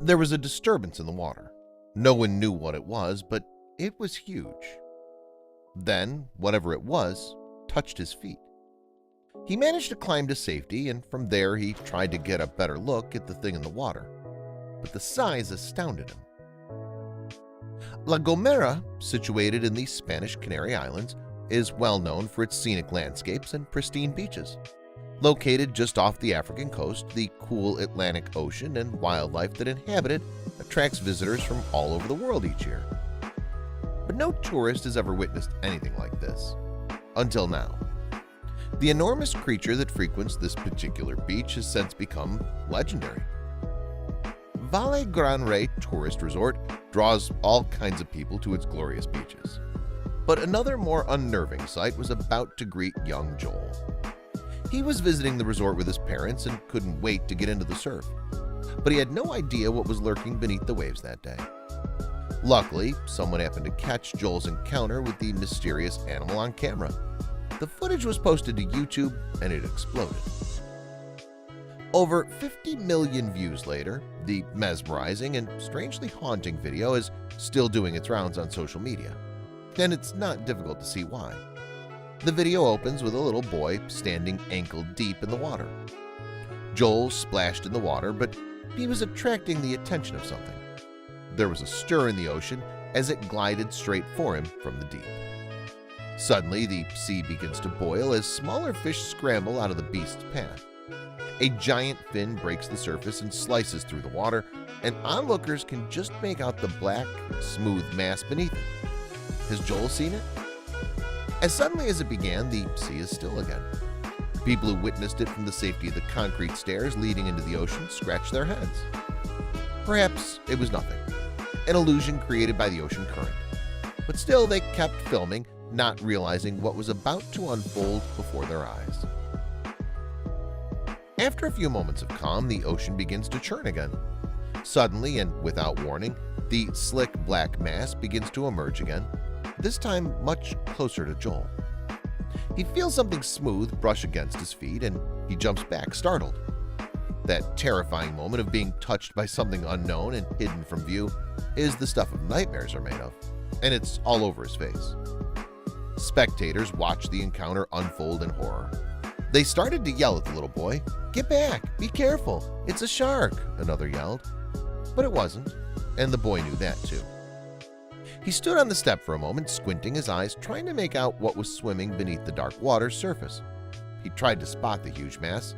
There was a disturbance in the water. No one knew what it was, but it was huge. Then, whatever it was, touched his feet. He managed to climb to safety, and from there he tried to get a better look at the thing in the water. But the size astounded him. La Gomera, situated in the Spanish Canary Islands, is well known for its scenic landscapes and pristine beaches. Located just off the African coast, the cool Atlantic Ocean and wildlife that inhabit it attracts visitors from all over the world each year. But no tourist has ever witnessed anything like this. Until now. The enormous creature that frequents this particular beach has since become legendary. Valle Gran Rey Tourist Resort draws all kinds of people to its glorious beaches. But another more unnerving sight was about to greet young Joel. He was visiting the resort with his parents and couldn't wait to get into the surf. But he had no idea what was lurking beneath the waves that day. Luckily, someone happened to catch Joel's encounter with the mysterious animal on camera. The footage was posted to YouTube and it exploded. Over 50 million views later, the mesmerizing and strangely haunting video is still doing its rounds on social media. And it's not difficult to see why. The video opens with a little boy standing ankle-deep in the water. Joel splashed in the water, but he was attracting the attention of something. There was a stir in the ocean as it glided straight for him from the deep. Suddenly, the sea begins to boil as smaller fish scramble out of the beast's path. A giant fin breaks the surface and slices through the water, and onlookers can just make out the black, smooth mass beneath it. Has Joel seen it? As suddenly as it began, the sea is still again. People who witnessed it from the safety of the concrete stairs leading into the ocean scratched their heads. Perhaps it was nothing, an illusion created by the ocean current. But still they kept filming, not realizing what was about to unfold before their eyes. After a few moments of calm, the ocean begins to churn again. Suddenly and without warning, the slick black mass begins to emerge again, this time much closer to Joel. He feels something smooth brush against his feet and he jumps back, startled. That terrifying moment of being touched by something unknown and hidden from view is the stuff of nightmares are made of, and it's all over his face. Spectators watched the encounter unfold in horror. They started to yell at the little boy, "Get back! Be careful! It's a shark!" another yelled. But it wasn't, and the boy knew that too. He stood on the step for a moment, squinting his eyes, trying to make out what was swimming beneath the dark water's surface. He tried to spot the huge mass.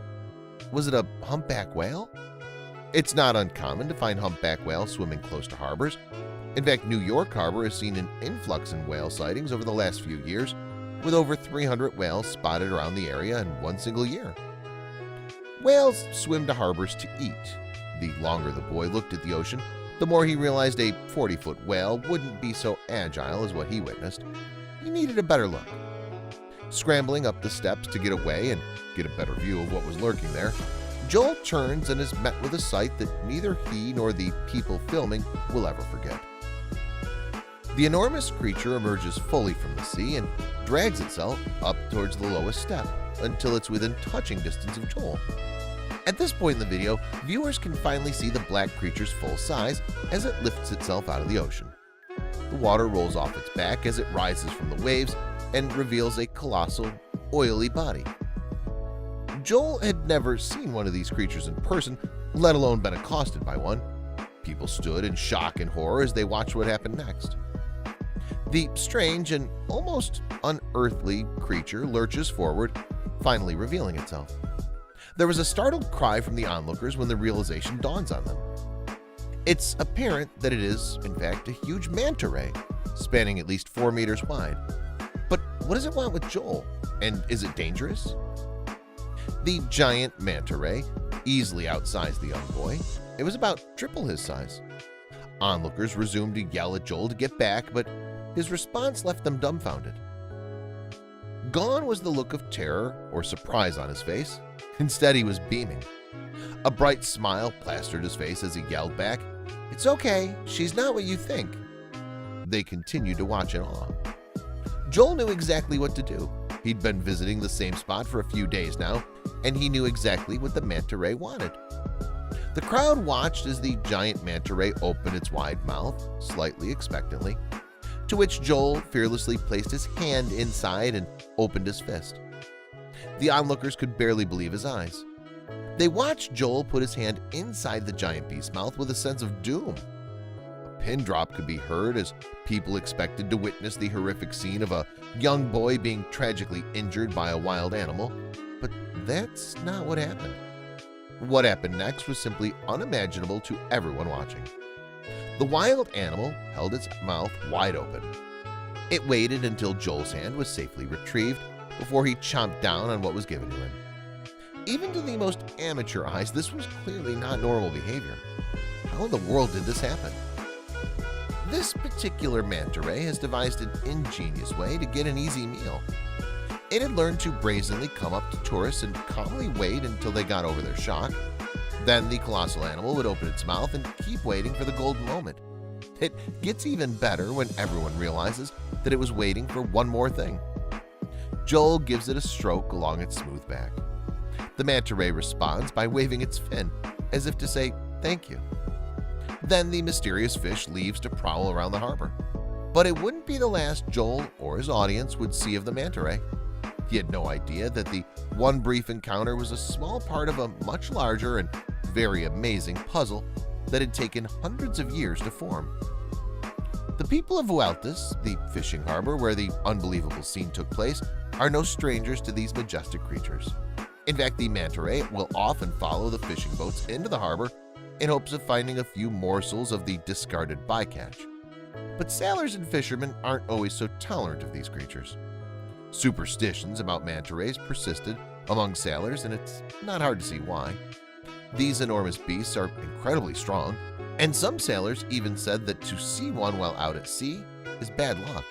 Was it a humpback whale? It's not uncommon to find humpback whales swimming close to harbors. In fact, New York Harbor has seen an influx in whale sightings over the last few years, with over 300 whales spotted around the area in one single year. Whales swim to harbors to eat. The longer the boy looked at the ocean, the more he realized a 40-foot whale wouldn't be so agile as what he witnessed. He needed a better look. Scrambling up the steps to get away and get a better view of what was lurking there, Joel turns and is met with a sight that neither he nor the people filming will ever forget. The enormous creature emerges fully from the sea and drags itself up towards the lowest step until it's within touching distance of Joel. At this point in the video, viewers can finally see the black creature's full size as it lifts itself out of the ocean. The water rolls off its back as it rises from the waves and reveals a colossal, oily body. Joel had never seen one of these creatures in person, let alone been accosted by one. People stood in shock and horror as they watched what happened next. The strange and almost unearthly creature lurches forward, finally revealing itself. There was a startled cry from the onlookers when the realization dawns on them. It's apparent that it is, in fact, a huge manta ray, spanning at least 4 meters wide. But what does it want with Joel? And is it dangerous? The giant manta ray easily outsized the young boy. It was about triple his size. Onlookers resumed to yell at Joel to get back, but his response left them dumbfounded. Gone was the look of terror or surprise on his face. Instead, he was beaming. A bright smile plastered his face as he yelled back, "It's okay, she's not what you think." They continued to watch in awe. Joel knew exactly what to do. He'd been visiting the same spot for a few days now, and he knew exactly what the manta ray wanted. The crowd watched as the giant manta ray opened its wide mouth, slightly expectantly, to which Joel fearlessly placed his hand inside and opened his fist. The onlookers could barely believe his eyes. They watched Joel put his hand inside the giant beast's mouth with a sense of doom. A pin drop could be heard as people expected to witness the horrific scene of a young boy being tragically injured by a wild animal, but that's not what happened. What happened next was simply unimaginable to everyone watching. The wild animal held its mouth wide open. It waited until Joel's hand was safely retrieved before he chomped down on what was given to him. Even to the most amateur eyes, this was clearly not normal behavior. How in the world did this happen? This particular manta ray has devised an ingenious way to get an easy meal. It had learned to brazenly come up to tourists and calmly wait until they got over their shock. Then the colossal animal would open its mouth and keep waiting for the golden moment. It gets even better when everyone realizes that it was waiting for one more thing. Joel gives it a stroke along its smooth back. The manta ray responds by waving its fin, as if to say, "Thank you." Then the mysterious fish leaves to prowl around the harbor. But it wouldn't be the last Joel or his audience would see of the manta ray. He had no idea that the one brief encounter was a small part of a much larger and very amazing puzzle that had taken hundreds of years to form. The people of Vueltas, the fishing harbor where the unbelievable scene took place, are no strangers to these majestic creatures. In fact, the manta ray will often follow the fishing boats into the harbor in hopes of finding a few morsels of the discarded bycatch. But sailors and fishermen aren't always so tolerant of these creatures. Superstitions about manta rays persisted among sailors, and it's not hard to see why. These enormous beasts are incredibly strong, and some sailors even said that to see one while out at sea is bad luck.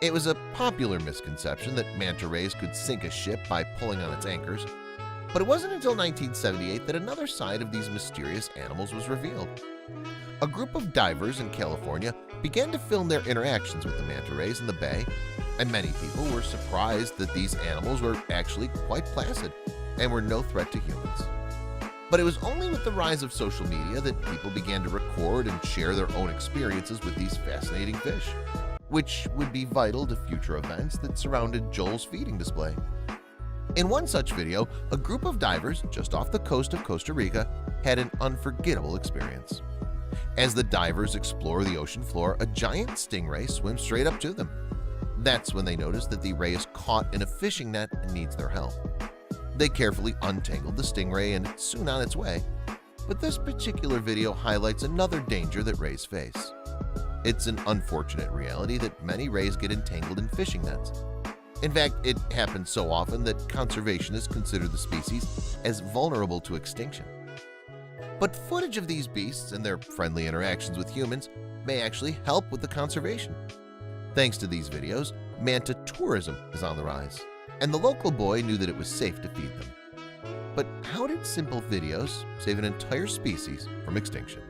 It was a popular misconception that manta rays could sink a ship by pulling on its anchors, but it wasn't until 1978 that another side of these mysterious animals was revealed. A group of divers in California began to film their interactions with the manta rays in the bay, and many people were surprised that these animals were actually quite placid and were no threat to humans. But it was only with the rise of social media that people began to record and share their own experiences with these fascinating fish, which would be vital to future events that surrounded Joel's feeding display. In one such video, a group of divers just off the coast of Costa Rica had an unforgettable experience. As the divers explore the ocean floor, a giant stingray swims straight up to them. That's when they notice that the ray is caught in a fishing net and needs their help. They carefully untangled the stingray and it's soon on its way. But this particular video highlights another danger that rays face. It's an unfortunate reality that many rays get entangled in fishing nets. In fact, it happens so often that conservationists consider the species as vulnerable to extinction. But footage of these beasts and their friendly interactions with humans may actually help with the conservation. Thanks to these videos, manta tourism is on the rise, and the local boy knew that it was safe to feed them. But how did simple videos save an entire species from extinction?